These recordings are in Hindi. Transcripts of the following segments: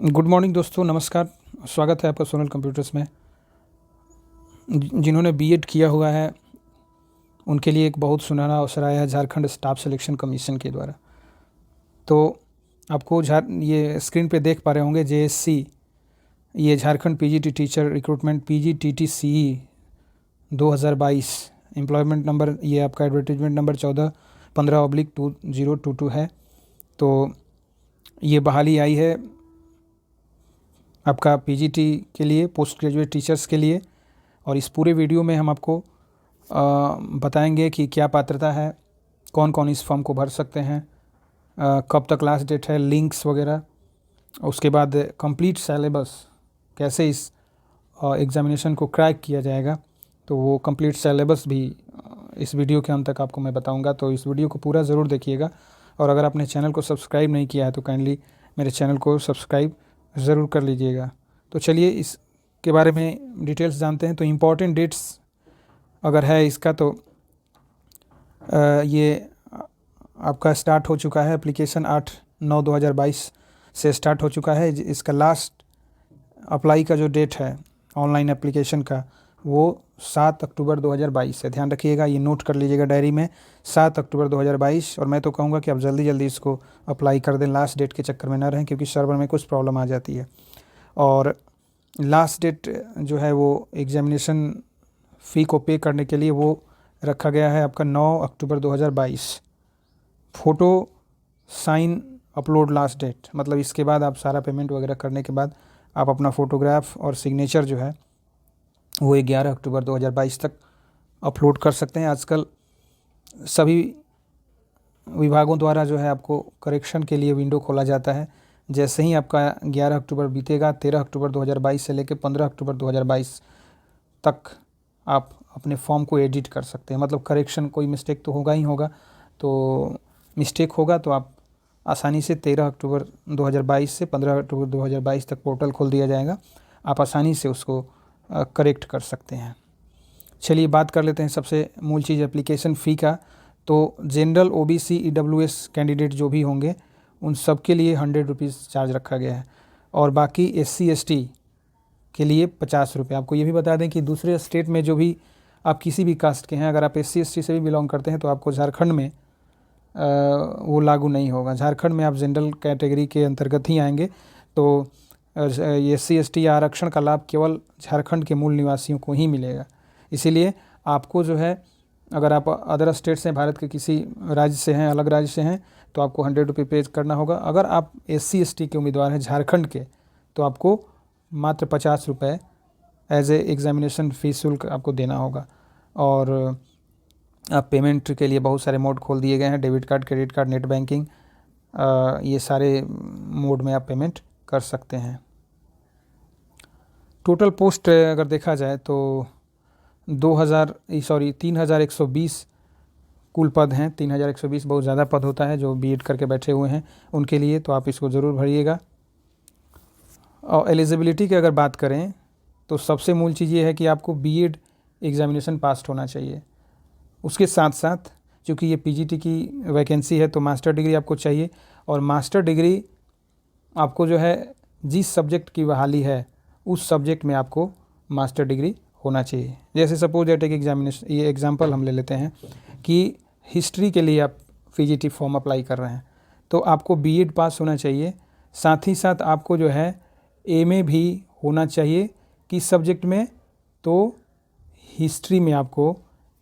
गुड मॉर्निंग दोस्तों, नमस्कार। स्वागत है आपका सोनल कंप्यूटर्स में। जिन्होंने बीएड किया हुआ है उनके लिए एक बहुत सुनहरा अवसर आया है झारखंड स्टाफ सिलेक्शन कमीशन के द्वारा। तो आपको ये स्क्रीन पे देख पा रहे होंगे जेएससी, ये Jharkhand PGT teacher recruitment PGTTCE 2022 employment number, ये आपका एडवर्टीजमेंट नंबर 14/15/2022 है। तो ये बहाली आई है आपका पीजीटी के लिए, पोस्ट ग्रेजुएट टीचर्स के लिए। और इस पूरे वीडियो में हम आपको बताएंगे कि क्या पात्रता है, कौन कौन इस फॉर्म को भर सकते हैं, कब तक लास्ट डेट है, लिंक्स वगैरह। उसके बाद कंप्लीट सिलेबस, कैसे इस एग्ज़ामिनेशन को क्रैक किया जाएगा, तो वो कंप्लीट सिलेबस भी इस वीडियो के अंत तक आपको मैं बताऊंगा। तो इस वीडियो को पूरा ज़रूर देखिएगा। और अगर आपने चैनल को सब्सक्राइब नहीं किया है तो काइंडली मेरे चैनल को सब्सक्राइब ज़रूर कर लीजिएगा। तो चलिए इसके बारे में डिटेल्स जानते हैं। तो इम्पॉर्टेंट डेट्स अगर है इसका, तो ये आपका स्टार्ट हो चुका है एप्लीकेशन 8/9/2022 से स्टार्ट हो चुका है। इसका लास्ट अप्लाई का जो डेट है ऑनलाइन एप्लीकेशन का, वो 7 अक्टूबर 2022 है। ध्यान रखिएगा, ये नोट कर लीजिएगा डायरी में, 7 अक्टूबर 2022। और मैं तो कहूँगा कि आप जल्दी जल्दी इसको अप्लाई कर दें, लास्ट डेट के चक्कर में ना रहें, क्योंकि सर्वर में कुछ प्रॉब्लम आ जाती है। और लास्ट डेट जो है वो एग्जामिनेशन फ़ी को पे करने के लिए वो रखा गया है आपका 9 अक्टूबर 2022। Photo sign upload last date, मतलब इसके बाद आप सारा पेमेंट वगैरह करने के बाद आप अपना फ़ोटोग्राफ और सिग्नेचर जो है वो 11 अक्टूबर 2022 तक अपलोड कर सकते हैं। आजकल सभी विभागों द्वारा जो है आपको करेक्शन के लिए विंडो खोला जाता है। जैसे ही आपका 11 अक्टूबर बीतेगा, 13 अक्टूबर 2022 से लेकर 15 अक्टूबर 2022 तक आप अपने फॉर्म को एडिट कर सकते हैं। मतलब करेक्शन, कोई मिस्टेक तो होगा ही होगा, तो मिस्टेक होगा तो आप आसानी से 13 अक्टूबर 2022 से 15 अक्टूबर 2022 तक पोर्टल खोल दिया जाएगा, आप आसानी से उसको करेक्ट कर सकते हैं। चलिए बात कर लेते हैं सबसे मूल चीज़ एप्लीकेशन फ़ी का। तो जनरल, ओबीसी, ईडब्ल्यूएस कैंडिडेट जो भी होंगे उन सब के लिए 100 रुपीज़ चार्ज रखा गया है। और बाकी एससी एसटी के लिए 50 रुपये। आपको ये भी बता दें कि दूसरे स्टेट में जो भी आप किसी भी कास्ट के हैं, अगर आप एससी एसटी से भी बिलोंग करते हैं तो आपको झारखंड में वो लागू नहीं होगा। झारखंड में आप जनरल कैटेगरी के अंतर्गत ही आएंगे। तो एससी एसटी आरक्षण का लाभ केवल झारखंड के मूल निवासियों को ही मिलेगा। इसीलिए आपको जो है, अगर आप अदर स्टेट से, भारत के किसी राज्य से हैं, अलग राज्य से हैं, तो आपको 100 रुपये पे करना होगा। अगर आप एससी एसटी के उम्मीदवार हैं झारखंड के, तो आपको मात्र 50 रुपये एज ए एग्ज़ामिनेशन फ़ीस शुल्क आपको देना होगा। और आप पेमेंट के लिए बहुत सारे मोड खोल दिए गए हैं, debit card, credit card, net banking, ये सारे मोड में आप पेमेंट कर सकते हैं। टोटल पोस्ट अगर देखा जाए तो 3,120 कुल पद हैं। 3,120 बहुत ज़्यादा पद होता है जो बीएड करके बैठे हुए हैं उनके लिए, तो आप इसको ज़रूर भरिएगा। और एलिजिबिलिटी की अगर बात करें तो सबसे मूल चीज़ ये है कि आपको बीएड एग्ज़ामिनेशन पास होना चाहिए। उसके साथ साथ चूँकि ये पीजीटी की वैकेंसी है तो मास्टर डिग्री आपको चाहिए। और मास्टर डिग्री आपको जो है, जिस सब्जेक्ट की बहाली है उस सब्जेक्ट में आपको मास्टर डिग्री होना चाहिए। जैसे सपोज दैट एक एग्जामिनेशन, ये एग्जांपल हम ले लेते हैं कि हिस्ट्री के लिए आप पीजीटी फॉर्म अप्लाई कर रहे हैं, तो आपको बीएड पास होना चाहिए। साथ ही साथ आपको जो है एमए भी होना चाहिए। किस सब्जेक्ट में? तो हिस्ट्री में आपको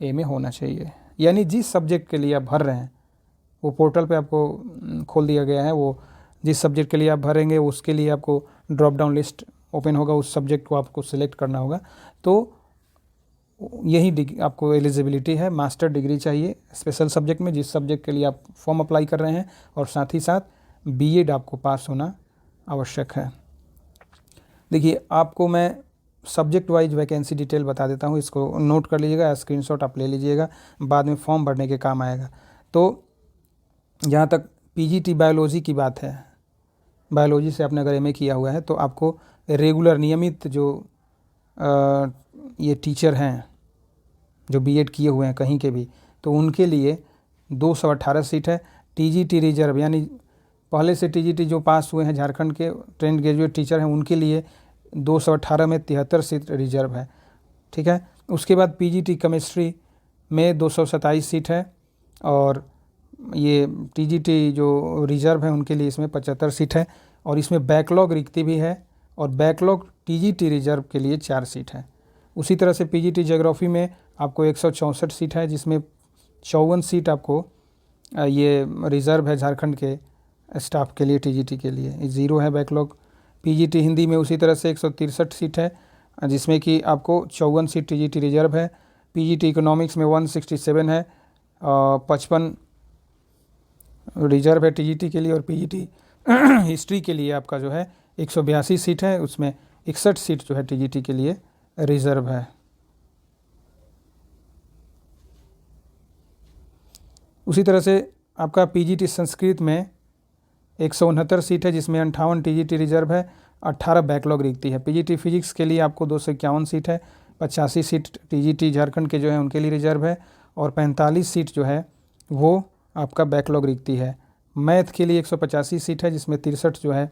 एमए होना चाहिए। यानी जिस सब्जेक्ट के लिए आप भर रहे हैं, वो पोर्टल पे आपको खोल दिया गया है, वो जिस सब्जेक्ट के लिए आप भरेंगे उसके लिए आपको ड्रॉप डाउन लिस्ट ओपन होगा, उस सब्जेक्ट को आपको सिलेक्ट करना होगा। तो यही आपको एलिजिबिलिटी है, मास्टर डिग्री चाहिए स्पेशल सब्जेक्ट में, जिस सब्जेक्ट के लिए आप फॉर्म अप्लाई कर रहे हैं, और साथ ही साथ बीएड आपको पास होना आवश्यक है। देखिए, आपको मैं सब्जेक्ट वाइज वैकेंसी डिटेल बता देता हूँ, इसको नोट कर लीजिएगा, स्क्रीनशॉट आप ले लीजिएगा, बाद में फॉर्म भरने के काम आएगा। तो जहाँ तक पीजीटी बायोलॉजी की बात है, बायोलॉजी से आपने अगर एमए किया हुआ है तो आपको रेगुलर, नियमित जो ये टीचर हैं जो बीएड किए हुए हैं कहीं के भी, तो उनके लिए 218 सीट है। टीजीटी रिजर्व, यानी पहले से टीजीटी जो पास हुए हैं झारखंड के ट्रेंड ग्रेजुएट टीचर हैं उनके लिए 218 में 73 सीट रिजर्व है। ठीक है, उसके बाद पीजीटी केमिस्ट्री में 227 सीट है और ये टीजीटी जो रिजर्व है उनके लिए इसमें 75 सीट है और इसमें बैकलॉग रिक्ति भी है और बैकलॉग टीजीटी रिजर्व के लिए 4 सीट है। उसी तरह से पीजीटी ज्योग्राफी में आपको 164 सीट है जिसमें 54 सीट आपको ये रिज़र्व है झारखंड के स्टाफ के लिए, टीजीटी के लिए 0 है बैकलॉग। पीजीटी हिंदी में उसी तरह से 163 सीट है जिसमें कि आपको 54 सीट टीजीटी रिजर्व है। पीजीटी इकोनॉमिक्स में 167 है, 55 रिजर्व है टीजीटी के लिए और पीजीटी हिस्ट्री के लिए आपका जो है 182 सीट है, उसमें 61 सीट जो है टीजीटी के लिए रिजर्व है। उसी तरह से आपका पीजीटी संस्कृत में 169 सीट है जिसमें 58 टीजीटी रिजर्व है, 18 बैकलॉग रिक्ति है। पीजीटी फिजिक्स के लिए आपको 251 सीट है, 85 सीट टीजीटी झारखंड के जो है उनके लिए रिजर्व है और 45 सीट जो है वो आपका बैकलॉग रिक्ति है। मैथ के लिए 185 सीट है जिसमें 63 जो है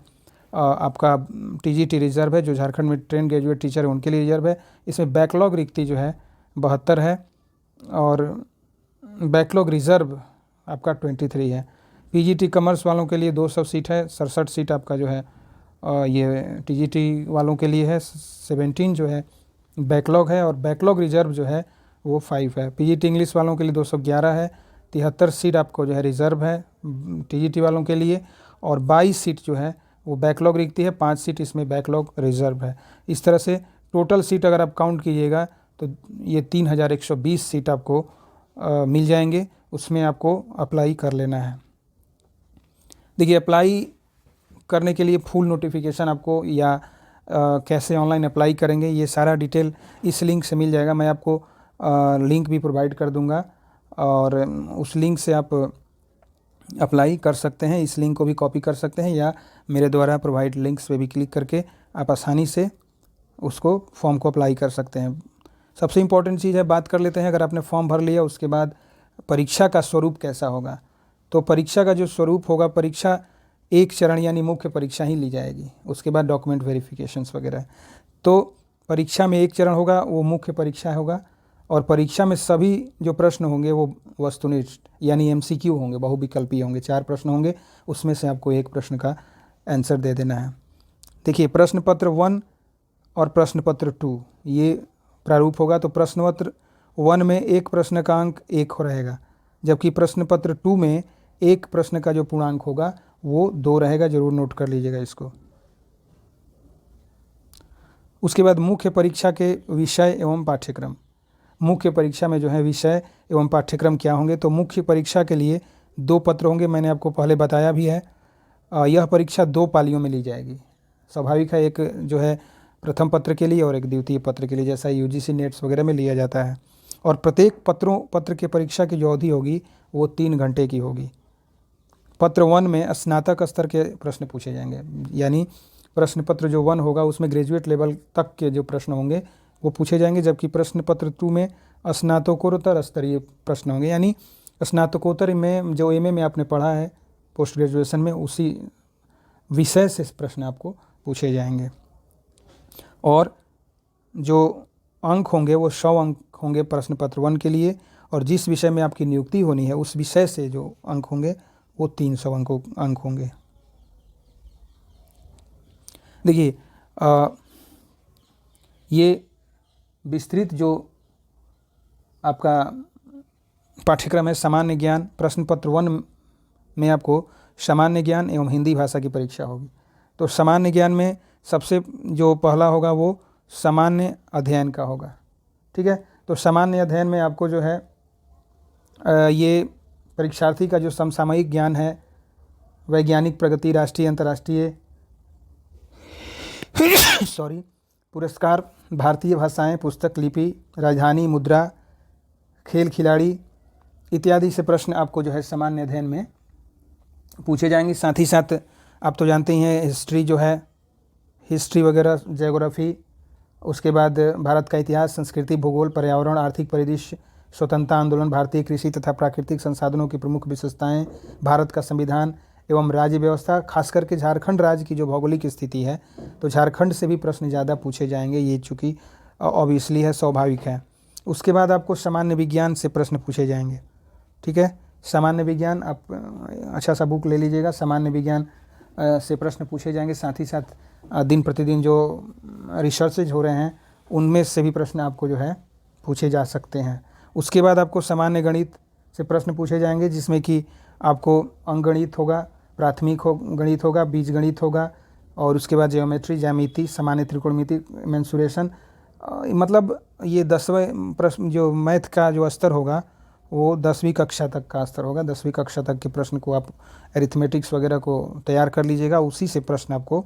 आपका टीजीटी रिजर्व है, जो झारखंड में ट्रेंड ग्रेजुएट टीचर है उनके लिए रिजर्व है। इसमें बैकलॉग रिक्ति जो है 72 है और बैकलॉग रिजर्व आपका 23 है। पीजीटी कॉमर्स वालों के लिए 200 सीट है, 67 सीट आपका जो है ये टीजीटी वालों के लिए है, 17 जो है बैकलॉग है और बैकलॉग रिजर्व जो है वो 5 है। पीजीटी इंग्लिश वालों के लिए 211 है, 73 सीट आपको जो है रिजर्व है टीजीटी वालों के लिए और 22 सीट जो है वो बैकलॉग रिक्ति है, 5 सीट इसमें बैकलॉग रिजर्व है। इस तरह से टोटल सीट अगर आप काउंट कीजिएगा तो ये 3120 सीट आपको मिल जाएंगे, उसमें आपको अप्लाई कर लेना है। देखिए, अप्लाई करने के लिए फुल नोटिफिकेशन आपको या कैसे ऑनलाइन अप्लाई करेंगे ये सारा डिटेल इस लिंक से मिल जाएगा। मैं आपको लिंक भी प्रोवाइड कर दूंगा और उस लिंक से आप अप्लाई कर सकते हैं। इस लिंक को भी कॉपी कर सकते हैं या मेरे द्वारा प्रोवाइड लिंक्स पे भी क्लिक करके आप आसानी से उसको फॉर्म को अप्लाई कर सकते हैं। सबसे इम्पॉर्टेंट चीज़ है, बात कर लेते हैं, अगर आपने फॉर्म भर लिया उसके बाद परीक्षा का स्वरूप कैसा होगा। तो परीक्षा का जो स्वरूप होगा, परीक्षा एक चरण यानी मुख्य परीक्षा ही ली जाएगी, उसके बाद डॉक्यूमेंट वेरिफिकेशंस वगैरह। तो परीक्षा में एक चरण होगा, वो मुख्य परीक्षा होगा और परीक्षा में सभी जो प्रश्न होंगे वो वस्तुनिष्ठ यानी एमसीक्यू होंगे, बहुविकल्पीय होंगे। 4 प्रश्न होंगे, उसमें से आपको एक प्रश्न का आंसर दे देना है। देखिए, प्रश्न पत्र 1 और प्रश्न पत्र 2 ये प्रारूप होगा। तो प्रश्न पत्र 1 में एक प्रश्न का अंक 1 हो रहेगा, जबकि प्रश्न पत्र 2 में एक प्रश्न का जो पूर्णांक होगा वो 2 रहेगा। जरूर नोट कर लीजिएगा इसको। उसके बाद मुख्य परीक्षा के विषय एवं पाठ्यक्रम। मुख्य परीक्षा में जो है विषय एवं पाठ्यक्रम क्या होंगे, तो मुख्य परीक्षा के लिए 2 पत्र होंगे, मैंने आपको पहले बताया भी है। यह परीक्षा 2 पालियों में ली जाएगी। स्वाभाविक है, एक जो है प्रथम पत्र के लिए और एक द्वितीय पत्र के लिए, जैसा यूजीसी नेट्स वगैरह में लिया जाता है। और प्रत्येक पत्र के परीक्षा की जो अवधि होगी वो 3 घंटे की होगी। पत्र 1 में स्नातक स्तर के प्रश्न पूछे जाएंगे, यानी प्रश्न पत्र जो 1 होगा उसमें ग्रेजुएट लेवल तक के जो प्रश्न होंगे वो पूछे जाएंगे, जबकि प्रश्न पत्र 2 में स्नातकोत्तर स्तरीय प्रश्न होंगे, यानी स्नातकोत्तर में जो एमए में आपने पढ़ा है पोस्ट ग्रेजुएशन में उसी विषय से प्रश्न आपको पूछे जाएंगे। और जो अंक होंगे वो 100 अंक होंगे प्रश्न पत्र 1 के लिए और जिस विषय में आपकी नियुक्ति होनी है उस विषय से जो अंक होंगे वो 300 अंक होंगे। देखिए, ये विस्तृत जो आपका पाठ्यक्रम है सामान्य ज्ञान, प्रश्न पत्र 1 में आपको सामान्य ज्ञान एवं हिंदी भाषा की परीक्षा होगी। तो सामान्य ज्ञान में सबसे जो पहला होगा वो सामान्य अध्ययन का होगा। ठीक है, तो सामान्य अध्ययन में आपको जो है ये परीक्षार्थी का जो समसामयिक ज्ञान है, वैज्ञानिक प्रगति, राष्ट्रीय अंतर्राष्ट्रीय पुरस्कार, भारतीय भाषाएं, पुस्तक लिपि, राजधानी, मुद्रा, खेल खिलाड़ी इत्यादि से प्रश्न आपको जो है सामान्य अध्ययन में पूछे जाएंगे। साथ ही साथ आप तो जानते ही हैं हिस्ट्री जो है, हिस्ट्री वगैरह, ज्योग्राफी, उसके बाद भारत का इतिहास, संस्कृति, भूगोल, पर्यावरण, आर्थिक परिदृश्य, स्वतंत्रता आंदोलन, भारतीय कृषि तथा प्राकृतिक संसाधनों की प्रमुख विशेषताएं, भारत का संविधान, एवं राज्य व्यवस्था, खास करके झारखंड राज्य की जो भौगोलिक स्थिति है, तो झारखंड से भी प्रश्न ज़्यादा पूछे जाएंगे, ये चूँकि ऑब्वियसली है, स्वाभाविक है। उसके बाद आपको सामान्य विज्ञान से प्रश्न पूछे जाएंगे, ठीक है। सामान्य विज्ञान आप अच्छा सा बुक ले लीजिएगा, सामान्य विज्ञान से प्रश्न पूछे जाएंगे। साथ ही साथ दिन प्रतिदिन जो रिसर्चेज हो रहे हैं उनमें से भी प्रश्न आपको जो है पूछे जा सकते हैं। उसके बाद आपको सामान्य गणित से प्रश्न पूछे जाएंगे, जिसमें कि आपको अंकगणित होगा, प्राथमिक गणित होगा, बीजगणित होगा, और उसके बाद ज्योमेट्री, ज्यामिति, सामान्य त्रिकोणमिति, मेंसुरेशन, मतलब ये 10वें प्रश्न जो मैथ का जो स्तर होगा वो 10वीं कक्षा तक का स्तर होगा। 10वीं कक्षा तक के प्रश्न को आप अरिथमेटिक्स वगैरह को तैयार कर लीजिएगा, उसी से प्रश्न आपको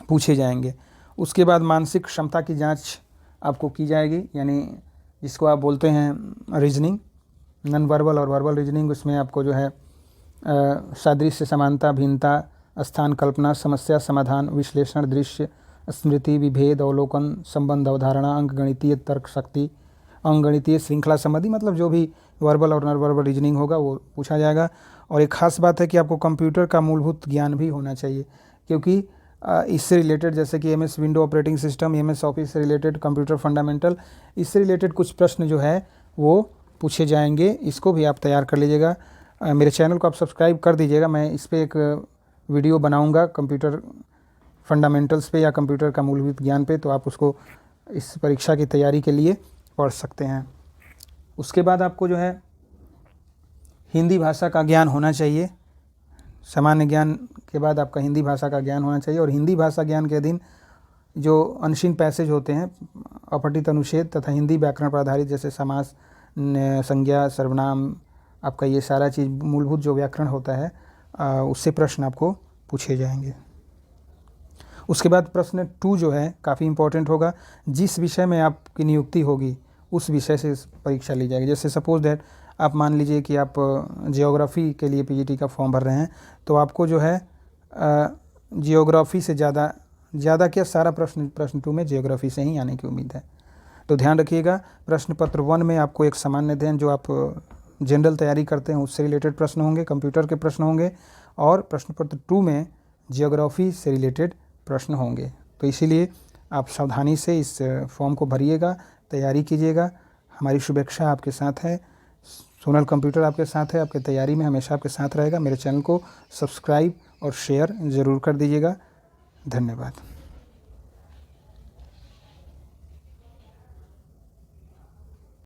पूछे जाएंगे। उसके बाद मानसिक क्षमता की जांच आपको की जाएगी, यानी जिसको आप बोलते हैं रीजनिंग, नॉन वर्बल और वर्बल रीजनिंग। उसमें आपको जो है सादृश्य, समानता, भिन्नता, स्थान कल्पना, समस्या समाधान, विश्लेषण, दृश्य, स्मृति, विभेद, अवलोकन, संबंध, अवधारणा, अंकगणितीय तर्क शक्ति, अंकगणितीय श्रृंखला संबंधी, मतलब जो भी वर्बल और नॉन वर्बल रीजनिंग होगा वो पूछा जाएगा। और एक खास बात है कि आपको कंप्यूटर का मूलभूत ज्ञान भी होना चाहिए, क्योंकि इससे रिलेटेड जैसे कि MS window operating system, MS office से रिलेटेड, कंप्यूटर फंडामेंटल, इससे रिलेटेड कुछ प्रश्न जो है वो पूछे जाएंगे। इसको भी आप तैयार कर लीजिएगा। मेरे चैनल को आप सब्सक्राइब कर दीजिएगा। मैं इस पर एक वीडियो बनाऊंगा कंप्यूटर फंडामेंटल्स पे या कंप्यूटर का मूलभूत ज्ञान पे, तो आप उसको इस परीक्षा की तैयारी के लिए पढ़ सकते हैं। उसके बाद आपको जो है हिंदी भाषा का ज्ञान होना चाहिए। सामान्य ज्ञान के बाद आपका हिंदी भाषा का ज्ञान होना चाहिए, और हिंदी भाषा ज्ञान के अधीन जो अनशीन पैसेज होते हैं, अपठित अनुच्छेद तथा हिंदी व्याकरण पर आधारित, जैसे समास, संज्ञा, सर्वनाम, आपका ये सारा चीज़ मूलभूत जो व्याकरण होता है उससे प्रश्न आपको पूछे जाएंगे। उसके बाद प्रश्न 2 जो है काफ़ी इंपॉर्टेंट होगा। जिस विषय में आपकी नियुक्ति होगी उस विषय से परीक्षा ली जाएगी। जैसे सपोज दैट आप मान लीजिए कि आप जियोग्राफी के लिए पीजीटी का फॉर्म भर रहे हैं, तो आपको जो है जियोग्राफी से ज़्यादा क्या सारा प्रश्न 2 में जियोग्राफी से ही आने की उम्मीद है। तो ध्यान रखिएगा, प्रश्न पत्र 1 में आपको एक सामान्य अध्ययन जो आप जनरल तैयारी करते हैं उससे रिलेटेड प्रश्न होंगे, कंप्यूटर के प्रश्न होंगे, और प्रश्न पत्र 2 में जियोग्राफी से रिलेटेड प्रश्न होंगे। तो इसीलिए आप सावधानी से इस फॉर्म को भरिएगा, तैयारी कीजिएगा। हमारी शुभेच्छा आपके साथ है, सोनल कंप्यूटर आपके साथ है, आपकी तैयारी में हमेशा आपके साथ रहेगा। मेरे चैनल को सब्सक्राइब और शेयर ज़रूर कर दीजिएगा। धन्यवाद।